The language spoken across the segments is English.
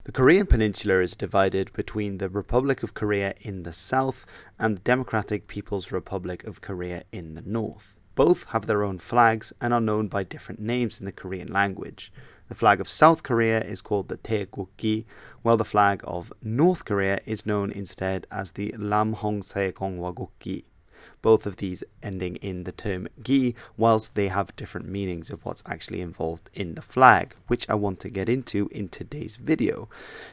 The Korean Peninsula is divided between the Republic of Korea in the south and the Democratic People's Republic of Korea in the north. Both have their own flags and are known by different names in the Korean language. The flag of South Korea is called the Taegukgi, while the flag of North Korea is known instead as the Namhongsae-gongwagukgi. Both of these ending in the term gi, whilst they have different meanings of what's actually involved in the flag, which I want to get into in today's video.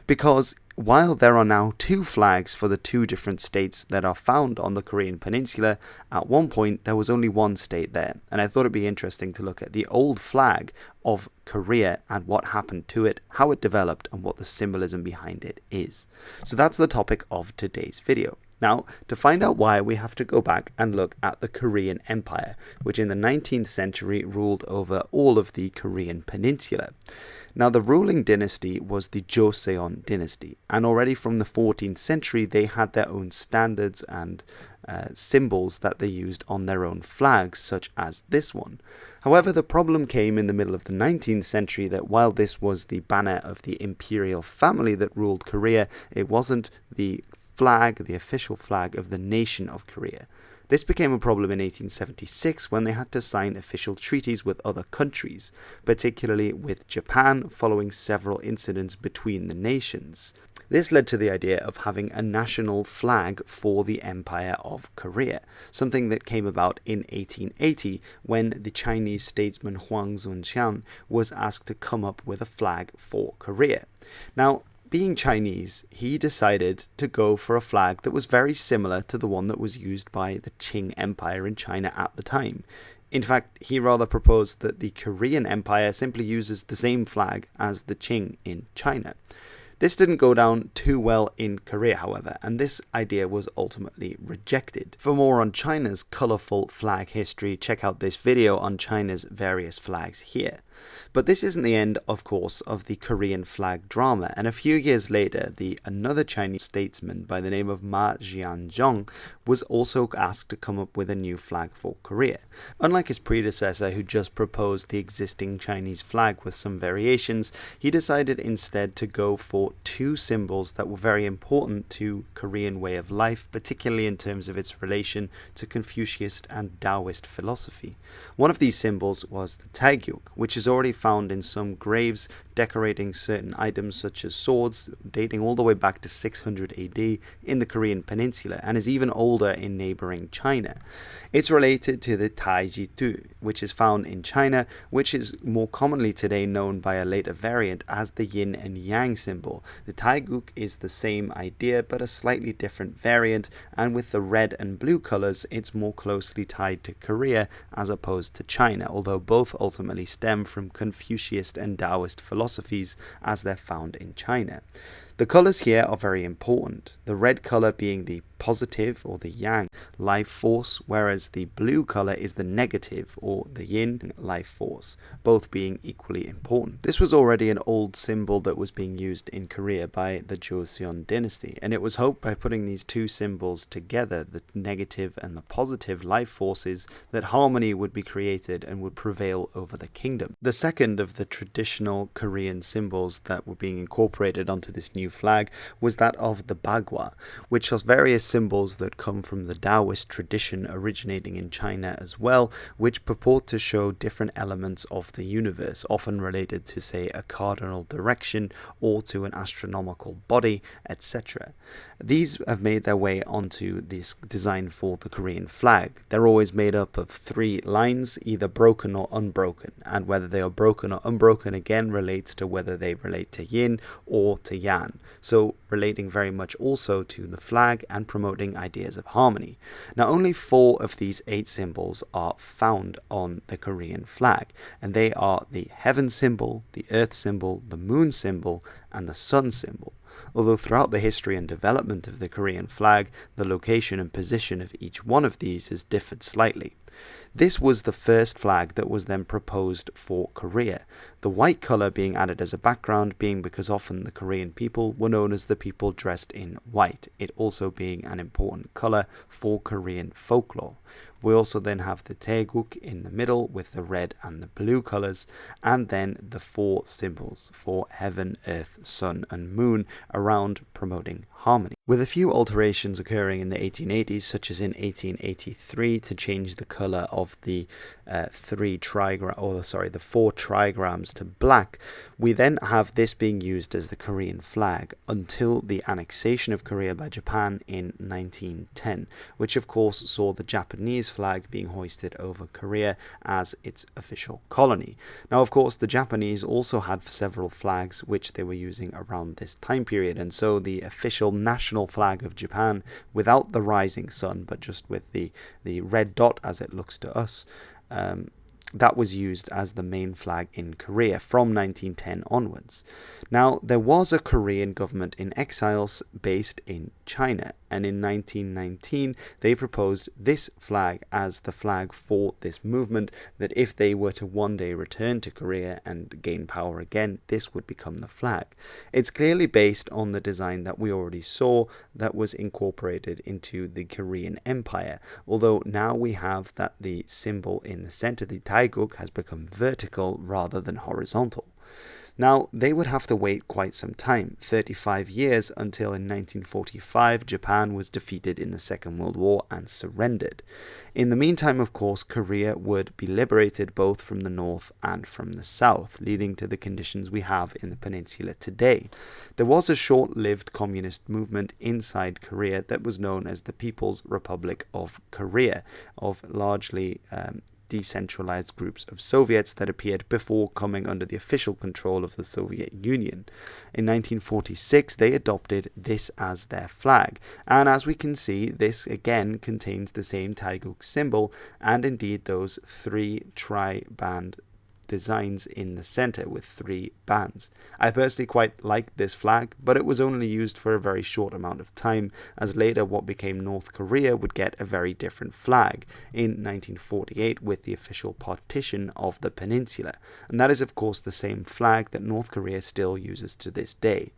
Because while there are now two flags for the two different states that are found on the Korean Peninsula, at one point there was only one state there, and I thought it'd be interesting to look at the old flag of Korea and what happened to it, how it developed, and what the symbolism behind it is. So that's the topic of today's video. Now, to find out why, we have to go back and look at the Korean Empire, which in the 19th century ruled over all of the Korean Peninsula. Now, the ruling dynasty was the Joseon dynasty, and already from the 14th century they had their own standards and symbols that they used on their own flags, such as this one. However, the problem came in the middle of the 19th century that while this was the banner of the imperial family that ruled Korea, it wasn't the official flag of the nation of Korea. This became a problem in 1876 when they had to sign official treaties with other countries, particularly with Japan, following several incidents between the nations. This led to the idea of having a national flag for the Empire of Korea, something that came about in 1880 when the Chinese statesman Huang Zunqian was asked to come up with a flag for Korea. Now, being Chinese, he decided to go for a flag that was very similar to the one that was used by the Qing Empire in China at the time. In fact, he rather proposed that the Korean Empire simply uses the same flag as the Qing in China. This didn't go down too well in Korea, however, and this idea was ultimately rejected. For more on China's colourful flag history, check out this video on China's various flags here. But this isn't the end, of course, of the Korean flag drama, and a few years later, another Chinese statesman by the name of Ma Jianzhong was also asked to come up with a new flag for Korea. Unlike his predecessor, who just proposed the existing Chinese flag with some variations, he decided instead to go for two symbols that were very important to Korean way of life, particularly in terms of its relation to Confucius and Taoist philosophy. One of these symbols was the taegyuk, which is already found in some graves decorating certain items such as swords dating all the way back to 600 AD in the Korean Peninsula and is even older in neighboring China. It's related to the Taijitu, which is found in China, which is more commonly today known by a later variant as the yin and yang symbol. The taegyuk is the same idea but a slightly different variant, and with the red and blue colors it's more closely tied to Korea as opposed to China, although both ultimately stem from Confucius and Taoist philosophies as they're found in China. The colors here are very important, the red color being the positive or the yang life force, whereas the blue color is the negative or the yin life force, both being equally important. This was already an old symbol that was being used in Korea by the Joseon dynasty, and it was hoped by putting these two symbols together, the negative and the positive life forces, that harmony would be created and would prevail over the kingdom. The second of the traditional Korean symbols that were being incorporated onto this new flag was that of the bagua, which has various symbols that come from the Taoist tradition originating in China as well, which purport to show different elements of the universe, often related to, say, a cardinal direction or to an astronomical body, etc. These have made their way onto this design for the Korean flag. They're always made up of three lines, either broken or unbroken, and whether they are broken or unbroken again relates to whether they relate to yin or to yang, so relating very much also to the flag and promoting ideas of harmony. Now, only 4 of these 8 symbols are found on the Korean flag, and they are the heaven symbol, the earth symbol, the moon symbol, and the sun symbol. Although throughout the history and development of the Korean flag, the location and position of each one of these has differed slightly. This was the first flag that was then proposed for Korea. The white colour being added as a background being because often the Korean people were known as the people dressed in white, it also being an important colour for Korean folklore. We also then have the Taeguk in the middle with the red and the blue colours, and then the 4 symbols for heaven, earth, sun and moon around promoting harmony. With a few alterations occurring in the 1880s, such as in 1883 to change the colour of the 4 trigrams to black, we then have this being used as the Korean flag until the annexation of Korea by Japan in 1910, which of course saw the Japanese flag being hoisted over Korea as its official colony. Now, of course, the Japanese also had several flags which they were using around this time period, and so the official national flag of Japan, without the rising sun but just with the red dot as it looks to us, that was used as the main flag in Korea from 1910 onwards. Now, there was a Korean government in exile based in China, and in 1919 they proposed this flag as the flag for this movement, that if they were to one day return to Korea and gain power again, this would become the flag. It's clearly based on the design that we already saw that was incorporated into the Korean Empire, although now we have that the symbol in the center, the Taeguk, has become vertical rather than horizontal. Now, they would have to wait quite some time, 35 years, until in 1945 Japan was defeated in the Second World War and surrendered. In the meantime, of course, Korea would be liberated both from the north and from the south, leading to the conditions we have in the peninsula today. There was a short-lived communist movement inside Korea that was known as the People's Republic of Korea, of largely decentralized groups of Soviets that appeared before coming under the official control of the Soviet Union. In 1946, they adopted this as their flag, and as we can see, this again contains the same Taeguk symbol and indeed those 3 tri-band designs in the center with 3 bands. I personally quite liked this flag, but it was only used for a very short amount of time, as later what became North Korea would get a very different flag in 1948 with the official partition of the peninsula, and that is of course the same flag that North Korea still uses to this day.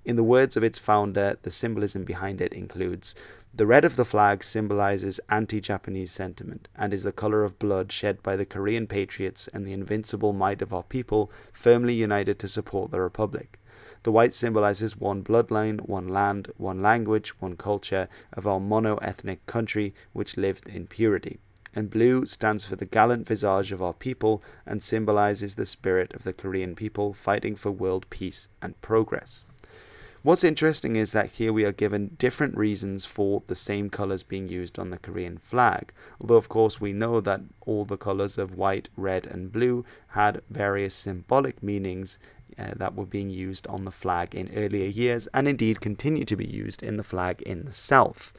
In the words of its founder, the symbolism behind it includes: the red of the flag symbolizes anti-Japanese sentiment and is the color of blood shed by the Korean patriots and the invincible might of our people, firmly united to support the Republic. The white symbolizes one bloodline, one land, one language, one culture of our mono-ethnic country which lived in purity. And blue stands for the gallant visage of our people and symbolizes the spirit of the Korean people fighting for world peace and progress. What's interesting is that here we are given different reasons for the same colors being used on the Korean flag, although of course we know that all the colors of white, red and blue had various symbolic meanings that were being used on the flag in earlier years and indeed continue to be used in the flag in the south.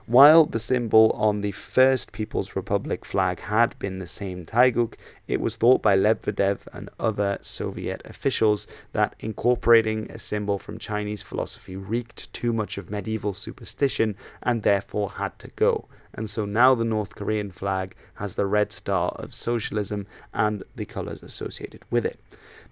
While the symbol on the first People's Republic flag had been the same Taeguk, it was thought by Lebedev and other Soviet officials that incorporating a symbol from Chinese philosophy reeked too much of medieval superstition and therefore had to go. And so now the North Korean flag has the red star of socialism and the colors associated with it.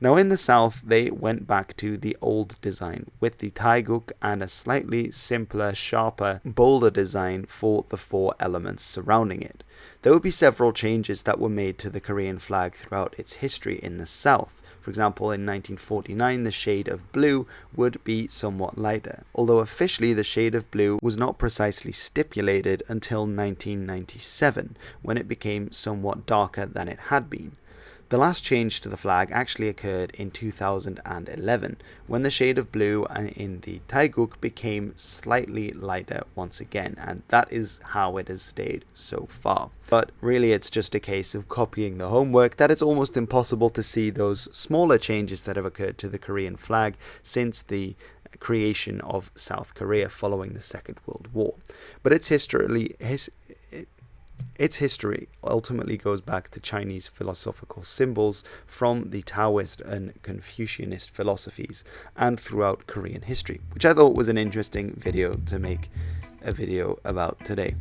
Now in the south, they went back to the old design with the Taeguk and a slightly simpler, sharper, bolder design for the 4 elements surrounding it. There would be several changes that were made to the Korean flag throughout its history in the south. For example, in 1949, the shade of blue would be somewhat lighter, although officially the shade of blue was not precisely stipulated until 1997, when it became somewhat darker than it had been. The last change to the flag actually occurred in 2011, when the shade of blue in the Taeguk became slightly lighter once again, and that is how it has stayed so far. But really it's just a case of copying the homework that it's almost impossible to see those smaller changes that have occurred to the Korean flag since the creation of South Korea following the Second World War. But its history ultimately goes back to Chinese philosophical symbols from the Taoist and Confucianist philosophies and throughout Korean history, which I thought was an interesting video to make a video about today.